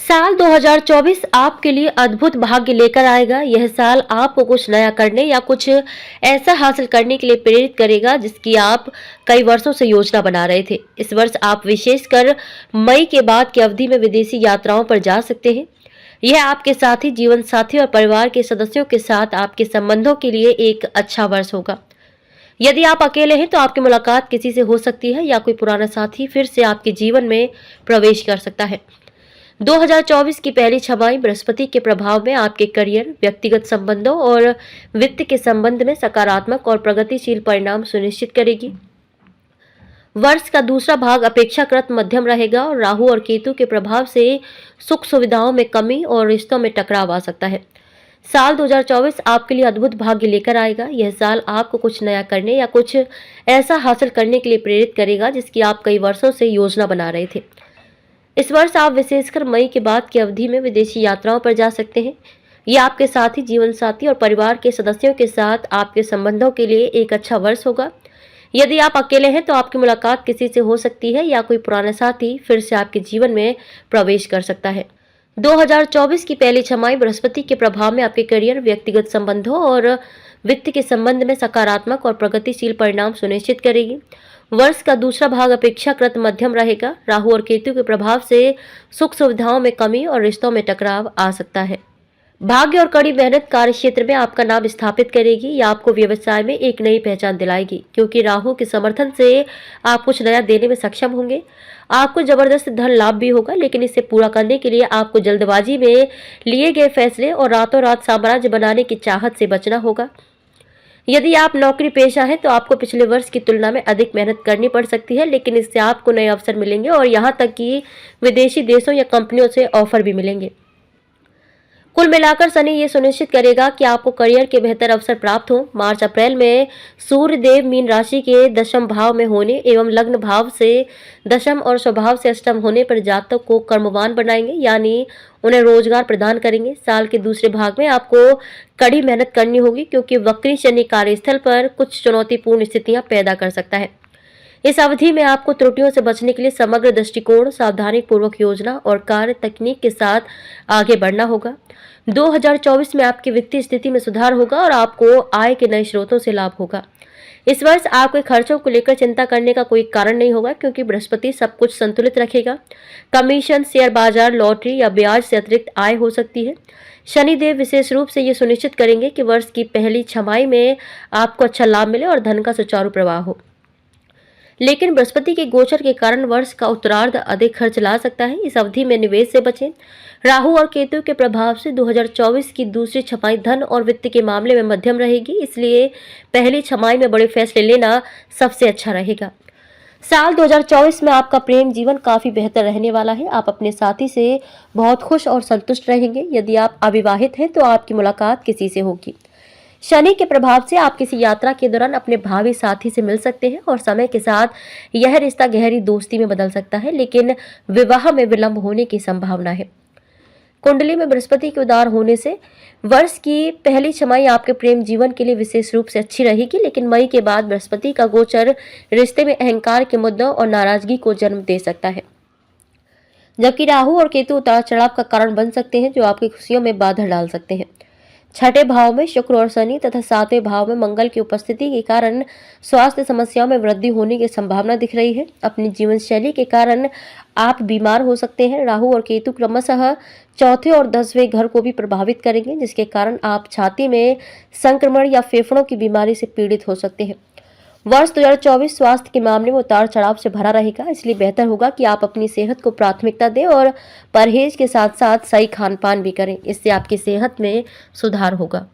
साल 2024 आपके लिए अद्भुत भाग्य लेकर आएगा। यह साल आपको कुछ नया करने या कुछ ऐसा हासिल करने के लिए प्रेरित करेगा जिसकी आप कई वर्षों से योजना बना रहे थे। इस वर्ष आप विशेषकर मई के बाद की अवधि में विदेशी यात्राओं पर जा सकते हैं। यह आपके साथी, जीवन साथी और परिवार के सदस्यों के साथ आपके संबंधों के लिए एक अच्छा वर्ष होगा। यदि आप अकेले हैं तो आपकी मुलाकात किसी से हो सकती है या कोई पुराना साथी फिर से आपके जीवन में प्रवेश कर सकता है। 2024 की पहली छमाही बृहस्पति के प्रभाव में आपके करियर, व्यक्तिगत संबंधों और वित्त के संबंध में सकारात्मक और प्रगतिशील परिणाम सुनिश्चित करेगी। वर्ष का दूसरा भाग अपेक्षाकृत मध्यम रहेगा और राहु और केतु के प्रभाव से सुख सुविधाओं में कमी और रिश्तों में टकराव आ सकता है। साल 2024 आपके लिए अद्भुत भाग्य लेकर आएगा। यह साल आपको कुछ नया करने या कुछ ऐसा हासिल करने के लिए प्रेरित करेगा जिसकी आप कई वर्षों से योजना बना रहे थे। इस वर्ष आप विशेषकर मई के बाद की अवधि में विदेशी यात्राओं पर जा सकते हैं। यह आपके साथी, जीवन साथी और परिवार के सदस्यों के साथ आपके संबंधों के लिए एक अच्छा वर्ष होगा। यदि आप अकेले हैं तो आपकी मुलाकात किसी से हो सकती है या कोई पुराना साथी फिर से आपके जीवन में प्रवेश कर सकता है। 2024 की पहली छमाही बृहस्पति के प्रभाव में आपके करियर, व्यक्तिगत संबंधों और वित्त के संबंध में सकारात्मक और प्रगतिशील परिणाम सुनिश्चित करेगी। वर्ष का दूसरा भाग अपेक्षाकृत मध्यम रहेगा। राहु और केतु के प्रभाव से सुख सुविधाओं में कमी और रिश्तों में टकराव आ सकता है। भाग्य और कड़ी मेहनत कार्य क्षेत्र में आपका नाम स्थापित करेगी या आपको व्यवसाय में एक नई पहचान दिलाएगी, क्योंकि राहु के समर्थन से आप कुछ नया देने में सक्षम होंगे। आपको जबरदस्त धन लाभ भी होगा, लेकिन इसे पूरा करने के लिए आपको जल्दबाजी में लिए गए फैसले और रातों रात साम्राज्य बनाने की चाहत से बचना होगा। यदि आप नौकरी पेशा हैं तो आपको पिछले वर्ष की तुलना में अधिक मेहनत करनी पड़ सकती है, लेकिन इससे आपको नए अवसर मिलेंगे और यहाँ तक कि विदेशी देशों या कंपनियों से ऑफर भी मिलेंगे। कुल मिलाकर शनि ये सुनिश्चित करेगा कि आपको करियर के बेहतर अवसर प्राप्त हो। मार्च अप्रैल में सूर्य देव मीन राशि के दशम भाव में होने एवं लग्न भाव से दशम और स्वभाव से अष्टम होने पर जातक को कर्मवान बनाएंगे, यानी उन्हें रोजगार प्रदान करेंगे। साल के दूसरे भाग में आपको कड़ी मेहनत करनी होगी, क्योंकि वक्री शनि कार्यस्थल पर कुछ चुनौतीपूर्ण स्थितियां पैदा कर सकता है। इस अवधि में आपको त्रुटियों से बचने के लिए समग्र दृष्टिकोण, सावधानी पूर्वक योजना और कार्य तकनीक के साथ आगे बढ़ना होगा। 2024 में आपकी वित्तीय स्थिति में सुधार होगा और आपको आय के नए स्रोतों से लाभ होगा। इस वर्ष आपके खर्चों को लेकर चिंता करने का कोई कारण नहीं होगा, क्योंकि बृहस्पति सब कुछ संतुलित रखेगा। कमीशन, शेयर बाजार, लॉटरी या ब्याज से अतिरिक्त आय हो सकती है। शनिदेव विशेष रूप से ये सुनिश्चित करेंगे कि वर्ष की पहली छमाही में आपको अच्छा लाभ मिले और धन का सुचारू प्रवाह हो। लेकिन बृहस्पति के गोचर के कारण वर्ष का उत्तरार्ध अधिक खर्च ला सकता है। इस अवधि में निवेश से बचें। राहु और केतु के प्रभाव से 2024 की दूसरी छमाही धन और वित्त के मामले में मध्यम रहेगी, इसलिए पहली छमाही में बड़े फैसले लेना सबसे अच्छा रहेगा। साल 2024 में आपका प्रेम जीवन काफी बेहतर रहने वाला है। आप अपने साथी से बहुत खुश और संतुष्ट रहेंगे। यदि आप अविवाहित हैं तो आपकी मुलाकात किसी से होगी। शनि के प्रभाव से आप किसी यात्रा के दौरान अपने भावी साथी से मिल सकते हैं और समय के साथ यह रिश्ता गहरी दोस्ती में बदल सकता है, लेकिन विवाह में विलंब होने की संभावना है। कुंडली में बृहस्पति के उदार होने से वर्ष की पहली छमाही आपके प्रेम जीवन के लिए विशेष रूप से अच्छी रहेगी, लेकिन मई के बाद बृहस्पति का गोचर रिश्ते में अहंकार के मुद्दों और नाराजगी को जन्म दे सकता है, जबकि राहु और केतु उतार चढ़ाव का कारण बन सकते हैं जो आपकी खुशियों में बाधा डाल सकते हैं। छठे भाव में शुक्र और शनि तथा सातवें भाव में मंगल की उपस्थिति के कारण स्वास्थ्य समस्याओं में वृद्धि होने की संभावना दिख रही है। अपनी जीवन शैली के कारण आप बीमार हो सकते हैं। राहु और केतु क्रमशः चौथे और 10वें घर को भी प्रभावित करेंगे, जिसके कारण आप छाती में संक्रमण या फेफड़ों की बीमारी से पीड़ित हो सकते हैं। वर्ष 2024 स्वास्थ्य के मामले में उतार चढ़ाव से भरा रहेगा, इसलिए बेहतर होगा कि आप अपनी सेहत को प्राथमिकता दें और परहेज के साथ साथ सही खान पान भी करें। इससे आपकी सेहत में सुधार होगा।